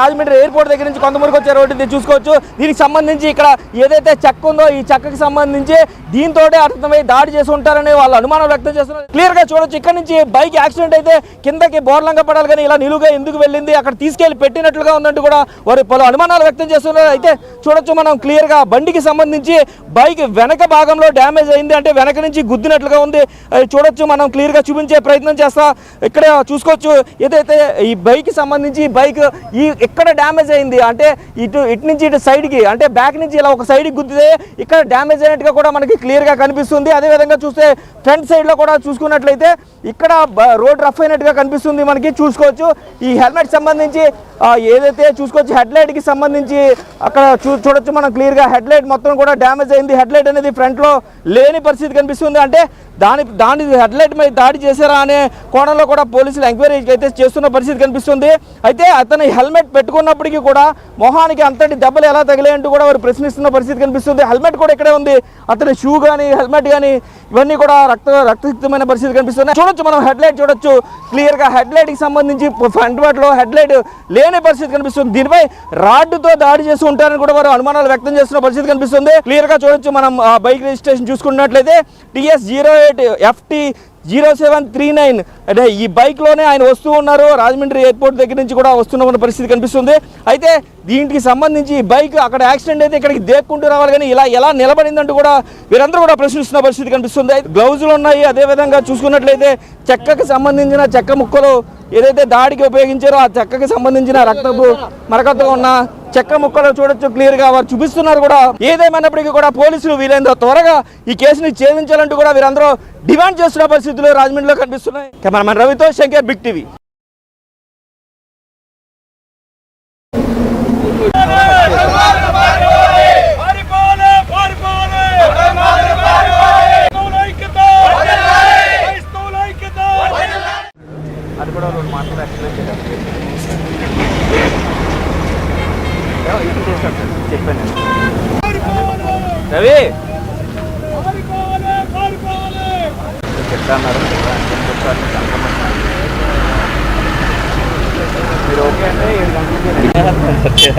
Rajahmundry airport దగ్గర నుంచి కొంతమందికి వచ్చే రోడ్డు చూసుకోవచ్చు. దీనికి సంబంధించి ఇక్కడ ఏదైతే చెక్క ఉందో ఈ చెక్కకి సంబంధించి దీంతో అర్థమై దాడి చేసి ఉంటారని వాళ్ళు అనుమానం వ్యక్తం చేస్తున్నారు. క్లియర్ గా చూడొచ్చు. ఇక్కడ నుంచి బైక్ యాక్సిడెంట్ అయితే కిందకి బోర్లంగా పడాలి కానీ ఇలా నిలువుగా ఎందుకు వెళ్ళింది, అక్కడ తీసుకెళ్లి పెట్టినట్లుగా ఉందంటూ కూడా వారు పలు అనుమానాలు వ్యక్తం చేస్తున్నారు. అయితే చూడొచ్చు మనం క్లియర్ గా బండికి సంబంధించి బైక్ వెనక భాగంలో డ్యామేజ్ అయింది, అంటే వెనక నుంచి గుద్దినట్లుగా ఉంది. చూడొచ్చు మనం క్లియర్ గా చూపించే ప్రయత్నం చేస్తా. ఇక్కడ చూసుకోవచ్చు ఏదైతే ఈ బైక్ సంబంధించి బైక్ ఇక్కడ డ్యామేజ్ అయింది, అంటే ఇటు నుంచి ఇటు సైడ్కి అంటే బ్యాక్ నుంచి ఇలా ఒక సైడ్కి గుద్దితే ఇక్కడ డ్యామేజ్ అయినట్టుగా కూడా మనకి క్లియర్గా కనిపిస్తుంది. అదేవిధంగా చూస్తే ఫ్రంట్ సైడ్లో కూడా చూసుకున్నట్లయితే ఇక్కడ రోడ్ రఫ్ అయినట్టుగా కనిపిస్తుంది మనకి. చూసుకోవచ్చు ఈ హెల్మెట్ సంబంధించి ఏదైతే చూసుకోవచ్చు హెడ్ లైట్కి సంబంధించి అక్కడ చూడొచ్చు మనం క్లియర్గా హెడ్ లైట్ మొత్తం కూడా డ్యామేజ్ అయింది. హెడ్ లైట్ అనేది ఫ్రంట్లో లేని పరిస్థితి కనిపిస్తుంది, అంటే దాని హెడ్ లైట్ మీద దాడి చేశారా అనే కోణంలో కూడా పోలీసులు ఎంక్వైరీ అయితే చేస్తున్న పరిస్థితి కనిపిస్తుంది. అయితే అతను హెల్మెట్ పెట్టుకున్నప్పటికీ కూడా మొహానికి అంతటి దెబ్బలు ఎలా తగిలాయంటూ కూడా వారు ప్రశ్నిస్తున్న పరిస్థితి కనిపిస్తుంది. హెల్మెట్ కూడా ఇక్కడే ఉంది, అతని షూ కానీ హెల్మెట్ కానీ ఇవన్నీ కూడా రక్తసిక్తమైన పరిస్థితి కనిపిస్తుంది. చూడొచ్చు మనం హెడ్ లైట్ చూడొచ్చు క్లియర్గా హెడ్ లైట్కి సంబంధించి ఫ్రంట్ వాటిలో హెడ్ లైట్ లేని పరిస్థితి కనిపిస్తుంది. దీనిపై రాడ్డుతో దాడి చేసి ఉంటారని కూడా వారు అనుమానాలు వ్యక్తం చేస్తున్న పరిస్థితి కనిపిస్తుంది. క్లియర్గా చూడొచ్చు మనం బైక్ రిజిస్ట్రేషన్ చూసుకున్నట్లయితే TS08FT0739 అంటే ఈ బైక్లోనే ఆయన వస్తూ ఉన్నారు. రాజమండ్రి ఎయిర్పోర్ట్ దగ్గర నుంచి కూడా వస్తున్న పరిస్థితి కనిపిస్తుంది. అయితే దీనికి సంబంధించి బైక్ అక్కడ యాక్సిడెంట్ అయితే ఇక్కడికి దేక్కుంటూ రావాలి కానీ ఇలా ఎలా నిలబడిందంటూ కూడా వీరందరూ కూడా ప్రశ్నిస్తున్న పరిస్థితి కనిపిస్తుంది. గ్లౌజులు ఉన్నాయి, అదేవిధంగా చూసుకున్నట్లయితే చెక్కకి సంబంధించిన చెక్క ముక్కలు ఏదైతే దాడికి ఉపయోగించారో ఆ చెక్కకి సంబంధించిన రక్తపు మరకతో ఉన్న చెక్క ముక్కలు చూడొచ్చు క్లియర్గా వారు చూపిస్తున్నారు కూడా. ఏదేమైనప్పటికీ కూడా పోలీసులు వీలైనంత త్వరగా ఈ కేసుని ఛేదించాలంటూ కూడా వీరందరూ డిమాండ్ చేస్తున్న పరిస్థితులు రాజమండ్రిలో కనిపిస్తున్నాయి. కెమెరామెన్ రవితో శంకర్, బిగ్ టీవీ. అది కూడా మాట్లాడే చెప్పాను రవి చెప్తాన్నారు మీరు ఓకే అంటే 7 గంటలకి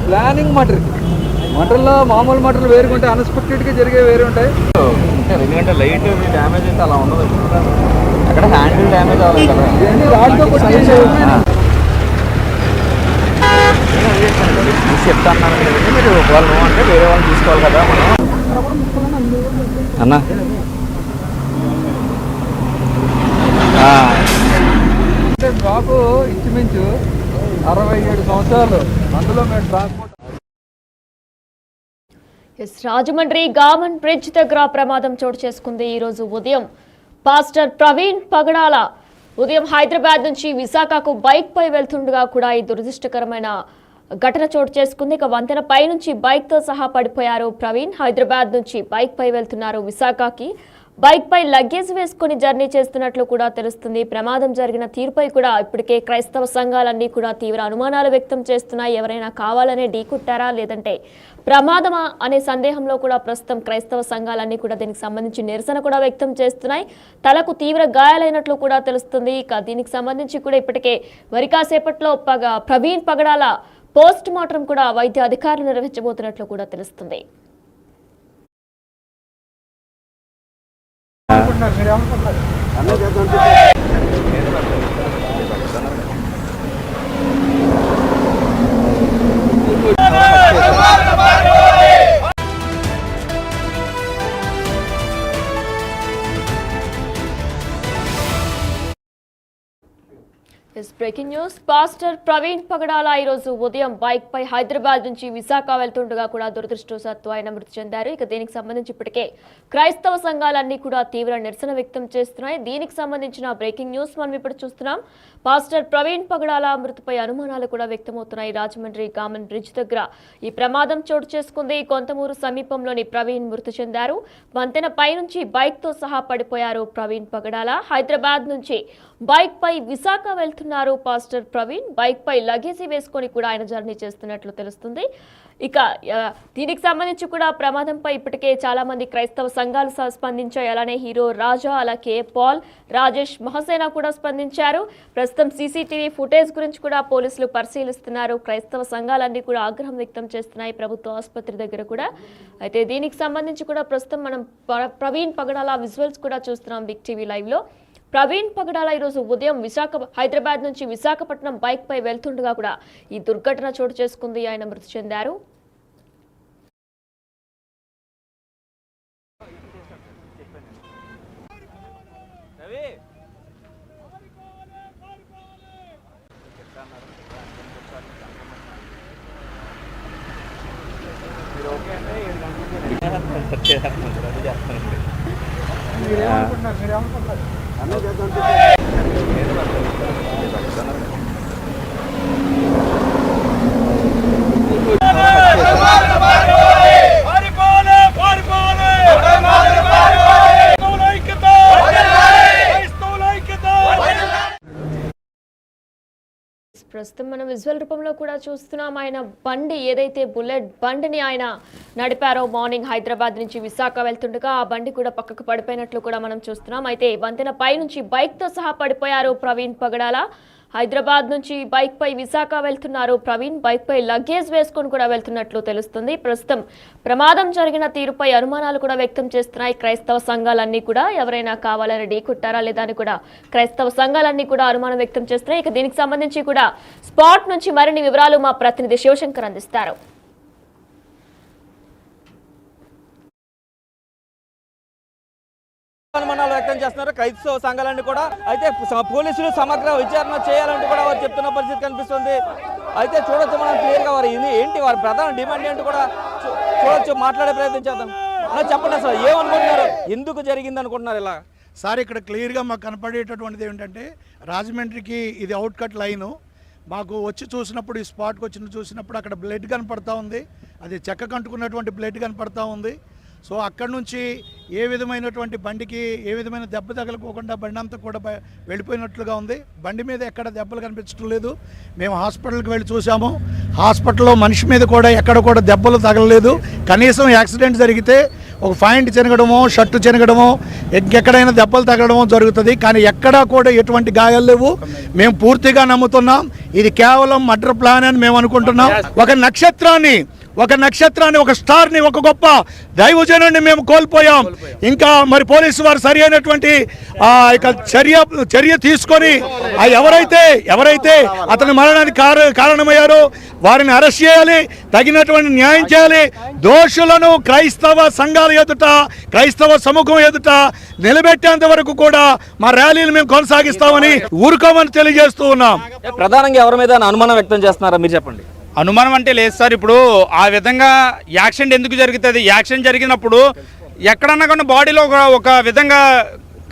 ప్లానింగ్ మటర్లో మామూలు మటర్లు వేరుకుంటే అన్ఎక్స్పెక్టెడ్గా జరిగే వేరే ఉంటాయి. ఎందుకంటే లైట్ డ్యామేజ్ అయితే అలా ఉండదు, అక్కడ హ్యాండిల్ డ్యామేజ్ అవ్వాలి కదా. చెప్తాను మీరు ఒకవేళ నువ్వు అంటే వేరే వాళ్ళు తీసుకోవాలి కదా మనం అన్న. బాబు ఇంచుమించు 67 సంవత్సరాలు, అందులో మేము ట్రాన్స్పోర్ట్. రాజమండ్రి గామన్ బ్రిడ్జ్ దగ్గర ప్రమాదం చోటు చేసుకుంది. ఈరోజు ఉదయం పాస్టర్ ప్రవీణ్ పగడాల ఉదయం హైదరాబాద్ నుంచి విశాఖకు బైక్ పై వెళ్తుండగా కూడా ఈ దురదృష్టకరమైన ఘటన చోటు చేసుకుంది. ఇక వంతెన పై నుంచి బైక్ తో సహా పడిపోయారు ప్రవీణ్. హైదరాబాద్ నుంచి బైక్ పై వెళ్తున్నారు విశాఖకి. బైక్ పై లగేజ్ వేసుకుని జర్నీ చేస్తున్నట్లు కూడా తెలుస్తుంది. ప్రమాదం జరిగిన తీరుపై కూడా ఇప్పటికే క్రైస్తవ సంఘాలన్నీ కూడా తీవ్ర అనుమానాలు వ్యక్తం చేస్తున్నాయి. ఎవరైనా కావాలనే ఢీకొట్టారా లేదంటే ప్రమాదమా అనే సందేహంలో కూడా ప్రస్తుతం క్రైస్తవ సంఘాలన్నీ కూడా దీనికి సంబంధించి నిరసన కూడా వ్యక్తం చేస్తున్నాయి. తలకు తీవ్ర గాయాలైనట్లు కూడా తెలుస్తుంది. ఇక దీనికి సంబంధించి కూడా ఇప్పటికే వరికాసేపట్లో ప్రవీణ్ పగడాల పోస్ట్ మార్టం కూడా వైద్య అధికారులు నిర్వహించబోతున్నట్లు కూడా తెలుస్తుంది. Breaking news. పాస్టర్ ప్రవీణ్ పగడాల ఈరోజు ఉదయం బైక్ పై హైదరాబాద్ నుంచి విశాఖ వెళ్తుండగా కూడా దురదృష్టవశాత్తు ఆయన మృతి చెందారు. ఇక దీనికి సంబంధించి ఇప్పటికే క్రైస్తవ సంఘాలన్నీ కూడా తీవ్ర నిరసన వ్యక్తం చేస్తున్నాయి. దీనికి సంబంధించిన బ్రేకింగ్ న్యూస్ మనం ఇప్పుడు చూస్తున్నాం. పాస్టర్ ప్రవీణ్ పగడాల మృతిపై అనుమానాలు కూడా వ్యక్తమవుతున్నాయి. రాజమండ్రి గామన్ బ్రిడ్జ్ దగ్గర ఈ ప్రమాదం చోటు చేసుకుంది. కొంతమూరు సమీపంలోని ప్రవీణ్ మృతి చెందారు. వంతెన పై నుంచి బైక్ తో సహా పడిపోయారు ప్రవీణ్ పగడాల. హైదరాబాద్ నుంచి బైక్ పై విశాఖ వెళ్తున్నారు పాస్టర్ ప్రవీణ్. బైక్ పై లగేజీ వేసుకొని కూడా ఆయన జర్నీ చేస్తున్నట్లు తెలుస్తుంది. ఇక దీనికి సంబంధించి కూడా ప్రమాదంపై ఇప్పటికే చాలా మంది క్రైస్తవ సంఘాలు స్పందించాయి. అలానే హీరో రాజా, అలాగే పాల్, రాజేష్ మహసేన కూడా స్పందించారు. ప్రస్తుతం సీసీటీవీ ఫుటేజ్ గురించి కూడా పోలీసులు పరిశీలిస్తున్నారు. క్రైస్తవ సంఘాలన్నీ కూడా ఆగ్రహం వ్యక్తం చేస్తున్నాయి ప్రభుత్వ ఆసుపత్రి దగ్గర కూడా. అయితే దీనికి సంబంధించి కూడా ప్రస్తుతం మనం ప్రవీణ్ పగడాల విజువల్స్ కూడా చూస్తున్నాం బిగ్ టీవీ లైవ్ లో. ప్రవీణ్ పగడాల ఈరోజు ఉదయం హైదరాబాద్ నుంచి విశాఖపట్నం బైక్ పై వెళ్తుండగా కూడా ఈ దుర్ఘటన చోటు చేసుకుంది. ఆయన మృతి చెందారు. ప్రస్తుతం మనం విజువల్ రూపంలో కూడా చూస్తున్నాం. ఆయన బండి ఏదైతే బుల్లెట్ బండిని ఆయన నడిపారో మార్నింగ్ హైదరాబాద్ నుంచి విశాఖ వెళ్తుండగా ఆ బండి కూడా పక్కకు పడిపోయినట్లు కూడా మనం చూస్తున్నాం. అయితే వంతెన పై నుంచి బైక్ తో సహా పడిపోయారు ప్రవీణ్ పగడాల. హైదరాబాద్ నుంచి బైక్ పై విశాఖ వెళ్తున్నారు ప్రవీణ్. బైక్ పై లగేజ్ వేసుకొని కూడా వెళ్తున్నట్లు తెలుస్తుంది. ప్రస్తుతం ప్రమాదం జరిగిన తీరుపై అనుమానాలు కూడా వ్యక్తం చేస్తున్నాయి క్రైస్తవ సంఘాలన్నీ కూడా. ఎవరైనా కావాలని ఢీకొట్టారా లేదా అని కూడా క్రైస్తవ సంఘాలన్నీ కూడా అనుమానం వ్యక్తం చేస్తున్నాయి. ఇక దీనికి సంబంధించి కూడా స్పాట్ నుంచి మరిన్ని వివరాలు మా ప్రతినిధి శివశంకర్ అందిస్తారు. అనుమానాలు వ్యక్తం చేస్తున్నారు క్రైస్తవ సంఘాలన్నీ కూడా. అయితే పోలీసులు సమగ్ర విచారణ చేయాలంటూ కూడా వారు చెప్తున్న పరిస్థితి కనిపిస్తుంది. అయితే చూడొచ్చు మనం క్లియర్ గా వారు ఏంటి వారి ప్రధాన డిమాండ్ ఏంటి కూడా చూడొచ్చు, మాట్లాడే ప్రయత్నం చేద్దాం. చెప్పండి అసలు ఏమనుకుంటున్నారు, ఎందుకు జరిగింది అనుకుంటున్నారు ఇలా? సార్ ఇక్కడ క్లియర్గా మాకు కనపడేటటువంటిది ఏంటంటే రాజమండ్రికి ఇది అవుట్ కట్ లైను. మాకు వచ్చి చూసినప్పుడు ఈ స్పాట్కి చూసినప్పుడు అక్కడ బ్లడ్ కనపడతా ఉంది. అది చెక్క కంటుకున్నటువంటి బ్లడ్ కనపడతా ఉంది. సో అక్కడ నుంచి ఏ విధమైనటువంటి బండికి ఏ విధమైన దెబ్బ తగలకోకుండా బండి అంతా కూడా వెళ్ళిపోయినట్లుగా ఉంది. బండి మీద ఎక్కడ దెబ్బలు కనిపించడం లేదు. మేము హాస్పిటల్కి వెళ్ళి చూసాము. హాస్పిటల్లో మనిషి మీద కూడా ఎక్కడ కూడా దెబ్బలు తగలలేదు. కనీసం యాక్సిడెంట్ జరిగితే ఒక పాయింట్ చెనగడమో షర్టు చెనగడమో ఎక్కడైనా దెబ్బలు తగలడమో జరుగుతుంది. కానీ ఎక్కడా కూడా ఎటువంటి గాయాలు లేవు. మేము పూర్తిగా నమ్ముతున్నాం ఇది కేవలం మర్డర్ ప్లాన్ అని మేము అనుకుంటున్నాం. ఒక నక్షత్రాన్ని, ఒక స్టార్ని, ఒక గొప్ప దైవజనుడిని మేము కోల్పోయాం. ఇంకా మరి పోలీసు వారు సరి అయినటువంటి చర్య తీసుకొని ఎవరైతే అతని మరణానికి కారణమయ్యారో వారిని అరెస్ట్ చేయాలి, తగినటువంటి న్యాయం చేయాలి. దోషులను క్రైస్తవ సంఘాల ఎదుట, క్రైస్తవ సమూహం ఎదుట నిలబెట్టేంత వరకు కూడా మా ర్యాలీలు మేము కొనసాగిస్తామని ఊరుకోమని తెలియజేస్తూ ఉన్నాం. ప్రధానంగా ఎవరి మీద అనుమానం వ్యక్తం చేస్తున్నారా మీరు చెప్పండి? అనుమానం అంటే లేదు సార్. ఇప్పుడు ఆ విధంగా యాక్సిడెంట్ ఎందుకు జరుగుతుంది? యాక్సిడెంట్ జరిగినప్పుడు ఎక్కడన్నా కానీ బాడీలో ఒక విధంగా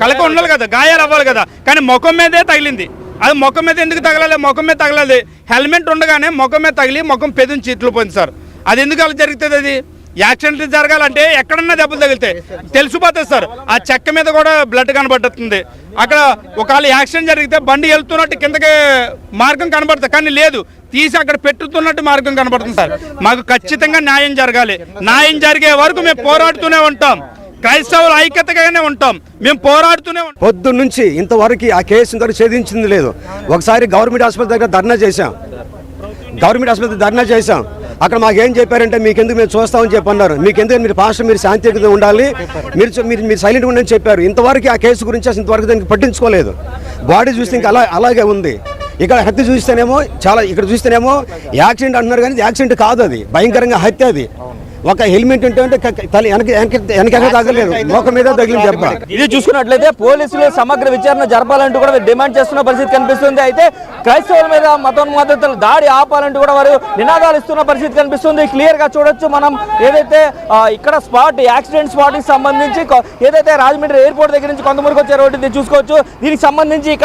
కలక ఉండాలి కదా, గాయాలు అవ్వాలి కదా. కానీ ముఖం మీదే తగిలింది. అది ముఖం మీద ఎందుకు తగలాలి? ముఖం మీద తగలాలి. హెల్మెట్ ఉండగానే ముఖం మీద తగిలి ముఖం పెదించి ఇట్లు పోయింది సార్. అది ఎందుకు అలా జరుగుతుంది? అది యాక్సిడెంట్ జరగాలంటే ఎక్కడన్నా దెబ్బలు తగిలితే తెలిసిపోతుంది సార్. ఆ చెక్క మీద కూడా బ్లడ్ కనబడుతుంది. అక్కడ ఒకవేళ యాక్సిడెంట్ జరిగితే బండి వెళ్తున్నట్టు కిందకి మార్గం కనబడుతుంది, కానీ లేదు, తీసి అక్కడ పెట్టుతున్నట్టు మార్గం కనబడుతుంది సార్. మాకు ఖచ్చితంగా న్యాయం జరగాలి. న్యాయం జరిగే వరకు మేము పోరాడుతూనే ఉంటాం. క్రైస్తవులు ఐక్యతగానే ఉంటాం, మేము పోరాడుతూనే ఉంటాం. పొద్దున్న నుంచి ఇంతవరకు ఆ కేసు ఇంతవరకు ఛేదించింది లేదు. ఒకసారి గవర్నమెంట్ ఆసుపత్రి దగ్గర ధర్నా చేశాం. అక్కడ మాకేం చెప్పారంటే మీకెందుకు మేము చూస్తామని చెప్పన్నారు. మీకెందుకు మీరు పాస్టర్ మీరు శాంతియుతంగా ఉండాలి, మీరు సైలెంట్గా ఉండని చెప్పారు. ఇంతవరకు ఆ కేసు గురించి అసలు ఇంతవరకు దానికి పట్టించుకోలేదు. బాడీ చూస్తే ఇంకా అలాగే ఉంది. ఇక్కడ హత్య చూస్తేనేమో ఇక్కడ చూస్తేనేమో యాక్సిడెంట్ అంటున్నారు, కానీ యాక్సిడెంట్ కాదు, అది భయంకరంగా హత్య. అది ఒక హెల్మెట్ ఉంటే తల వెనక తగ్గలేదు, మొక్క మీద తగిలింది దెబ్బ. ఇది చూసుకున్నట్లయితే పోలీసులు సమగ్ర విచారణ జరపాలంటూ కూడా డిమాండ్ చేస్తున్న పరిస్థితి కనిపిస్తుంది. అయితే క్రైస్తవుల మీద మతోన్మాదతలు దాడి ఆపాలంటూ కూడా వారు నినాదాలు ఇస్తున్న పరిస్థితి కనిపిస్తుంది. క్లియర్ గా చూడొచ్చు మనం ఏదైతే ఇక్కడ స్పాట్ యాక్సిడెంట్ స్పాట్ కి సంబంధించి ఏదైతే రాజమండ్రి ఎయిర్పోర్ట్ దగ్గర నుంచి కొంతమూరుకు వచ్చే రోడ్డు చూసుకోవచ్చు. దీనికి సంబంధించి ఇక్కడ